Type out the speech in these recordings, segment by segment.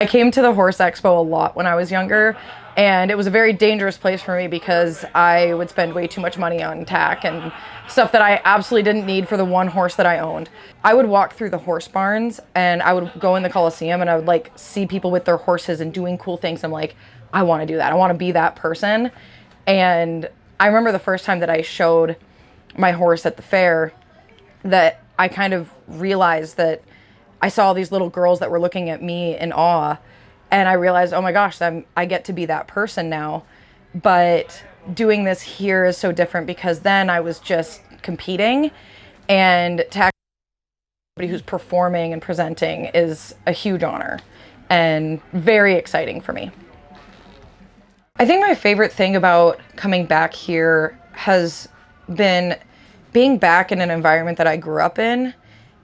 I came to the horse expo a lot when I was younger, and it was a very dangerous place for me because I would spend way too much money on tack and stuff that I absolutely didn't need for the one horse that I owned. I would walk through the horse barns and I would go in the coliseum and I would like see people with their horses and doing cool things. I'm like, I want to do that. I want to be that person. And I remember the first time that I showed my horse at the fair that I kind of realized that I saw these little girls that were looking at me in awe, and I realized, oh my gosh, I get to be that person now. But doing this here is so different because then I was just competing, and to actually be somebody who's performing and presenting is a huge honor and very exciting for me. I think my favorite thing about coming back here has been being back in an environment that I grew up in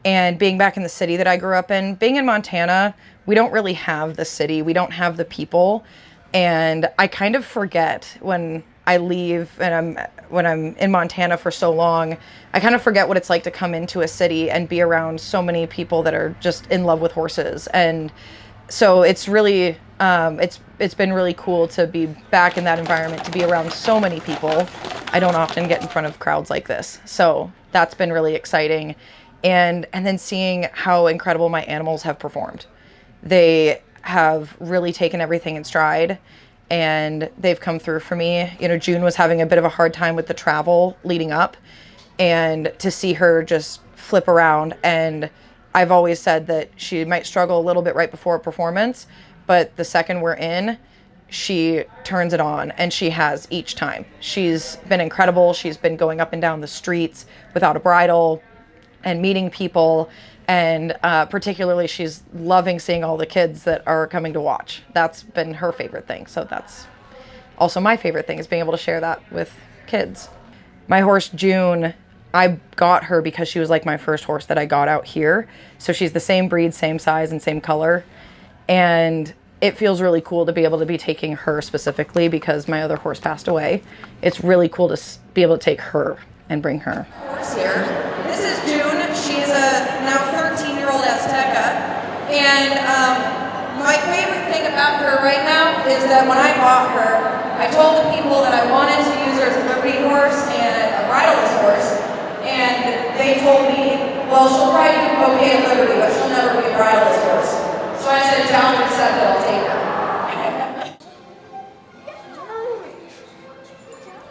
and being back in the city that I grew up in. Being in Montana, we don't really have the city. We don't have the people. And I kind of forget when I leave and when I'm in Montana for so long, I kind of forget what it's like to come into a city and be around so many people that are just in love with horses. And so it's really, it's been really cool to be back in that environment, to be around so many people. I don't often get in front of crowds like this. So that's been really exciting. And then seeing how incredible my animals have performed. They have really taken everything in stride and they've come through for me. You know, June was having a bit of a hard time with the travel leading up, and to see her just flip around, and I've always said that she might struggle a little bit right before a performance, but the second we're in, she turns it on, and she has each time. She's been incredible. She's been going up and down the streets without a bridle and meeting people, and particularly she's loving seeing all the kids that are coming to watch. That's been her favorite thing. So that's also my favorite thing, is being able to share that with kids. My horse June, I got her because she was like my first horse that I got out here. So she's the same breed, same size, and same color. And it feels really cool to be able to be taking her specifically because my other horse passed away. It's really cool to be able to take her and bring her. Horse here. This is June. She's a now 13-year-old Azteca. And my favorite thing about her right now is that when I bought her, I told the people that I wanted to use her as a liberty horse and a bridleless horse. And they told me, well, she'll probably be okay at liberty, but she'll never be a bridleless horse. So I said, challenge accepted, I'll take her.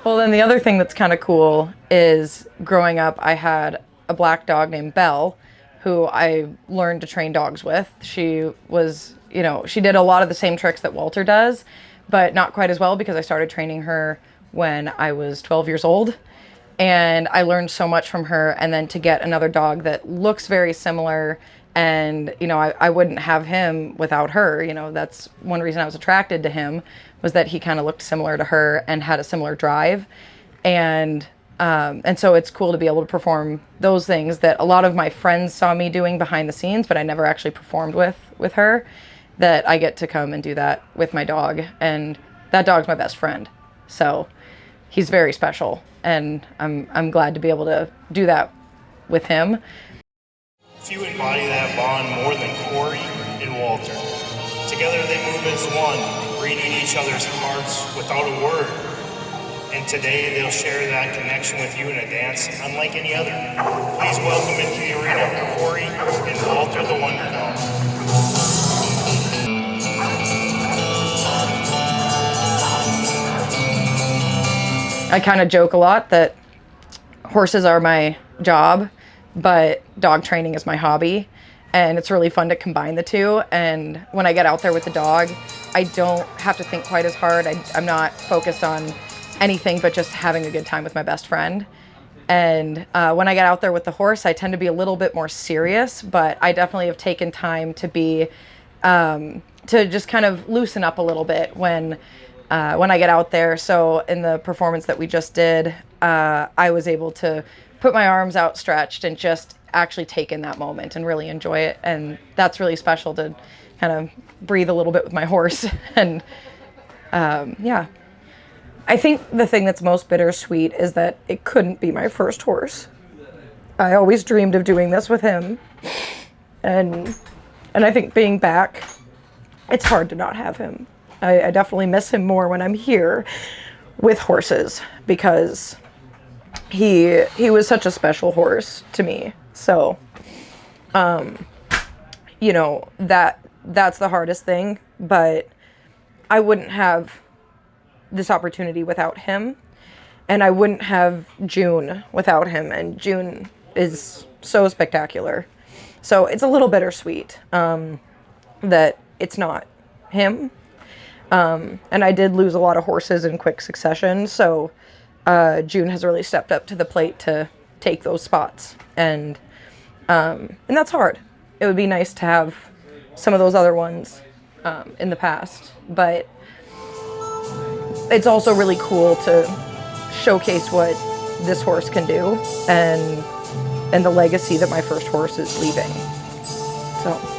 Well, then the other thing that's kind of cool is growing up, I had a black dog named Belle, who I learned to train dogs with. She was, you know, she did a lot of the same tricks that Walter does, but not quite as well because I started training her when I was 12 years old. And I learned so much from her. And then to get another dog that looks very similar, and, you know, I wouldn't have him without her. You know, that's one reason I was attracted to him, was that he kind of looked similar to her and had a similar drive. And so it's cool to be able to perform those things that a lot of my friends saw me doing behind the scenes, but I never actually performed with her, that I get to come and do that with my dog. And that dog's my best friend. So he's very special, and I'm glad to be able to do that with him. Few embody that bond more than Corey and Walter. Together they move as one, reading each other's hearts without a word. And today they'll share that connection with you in a dance unlike any other. Please welcome into the arena Corey and Walter the Wonder Dog. I kind of joke a lot that horses are my job, but dog training is my hobby, and it's really fun to combine the two. And when I get out there with the dog, I don't have to think quite as hard. I'm not focused on anything but just having a good time with my best friend. And when I get out there with the horse, I tend to be a little bit more serious, but I definitely have taken time to be, to just kind of loosen up a little bit when I get out there. So in the performance that we just did, I was able to put my arms outstretched and just actually take in that moment and really enjoy it. And that's really special, to kind of breathe a little bit with my horse. And yeah. I think the thing that's most bittersweet is that it couldn't be my first horse. I always dreamed of doing this with him. And I think being back it's hard to not have him. I definitely miss him more when I'm here with horses because he was such a special horse to me. So, you know, that's the hardest thing, but I wouldn't have this opportunity without him, and I wouldn't have June without him, and June is so spectacular. So it's a little bittersweet that it's not him. And I did lose a lot of horses in quick succession, so June has really stepped up to the plate to take those spots, and that's hard. It would be nice to have some of those other ones in the past, but it's also really cool to showcase what this horse can do and the legacy that my first horse is leaving. So.